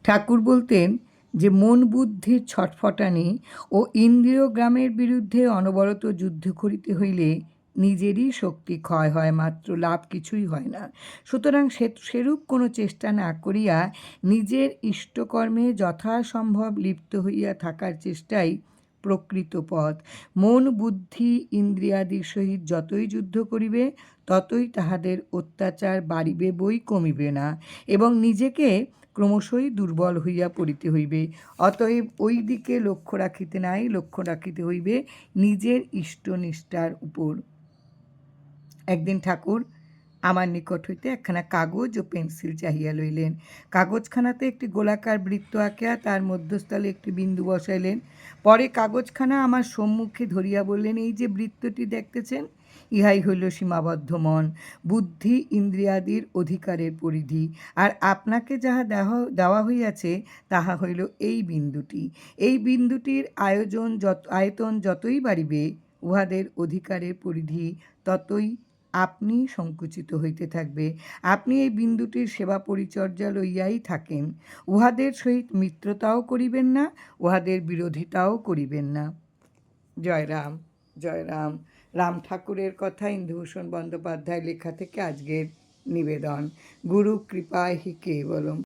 ঠাকুর বলতেন যে মন বুদ্ধির ছটফটানি ও ইন্দ্রিয়গ্রামের বিরুদ্ধে অনবরত যুদ্ধ করিতে হইলে নিজেরই শক্তি ক্ষয় হয়, মাত্র লাভ কিছুই হয় না। সুতরাং সেরূপ কোনো চেষ্টা না করিয়া নিজের ইষ্টকর্মে যথাসম্ভব লিপ্ত হইয়া থাকার চেষ্টাই প্রকৃত পথ। মন বুদ্ধি ইন্দ্রিয়াদির সহিত যতই যুদ্ধ করিবে ততই তাহাদের অত্যাচার বাড়িবে বই কমিবে না, এবং নিজেকে ক্রমশই দুর্বল হইয়া পড়িতে হইবে। অতএব ওই দিকে লক্ষ্য রাখিতে নাই, লক্ষ্য রাখিতে হইবে নিজের ইষ্টনিষ্ঠার উপর। একদিন ঠাকুর আমার নিকট হইতে একখানা কাগজ ও পেন্সিল চাহিয়া লইলেন। কাগজখানাতে একটি গোলাকার বৃত্ত আঁকিয়া তার মধ্যস্থলে একটি বিন্দু বসাইলেন। পরে কাগজখানা আমার সম্মুখে ধরিয়া বললেন, এই যে বৃত্তটি দেখতেছেন, ইহাই হইল সীমাবদ্ধ মন, বুদ্ধি ইন্দ্রিয়াদির অধিকারের পরিধি। আর আপনাকে যাহা দেওয়া হইয়াছে তাহা হইল এই বিন্দুটি। এই বিন্দুটির আয়তন যতই বাড়িবে, উহাদের অধিকারের পরিধি ততই আপনি সংকুচিত হইতে থাকবে। আপনি এই বিন্দুটির সেবা পরিচর্যা লইয়াই থাকেন। উহাদের সহিত মিত্রতাও করিবেন না, উহাদের বিরোধিতাও করিবেন না। জয় রাম, জয় রাম। রাম ঠাকুরের কথা, ইন্দুভূষণ বন্দ্যোপাধ্যায় লেখা থেকে আজকের নিবেদন। গুরু কৃপায় হি কেবলম।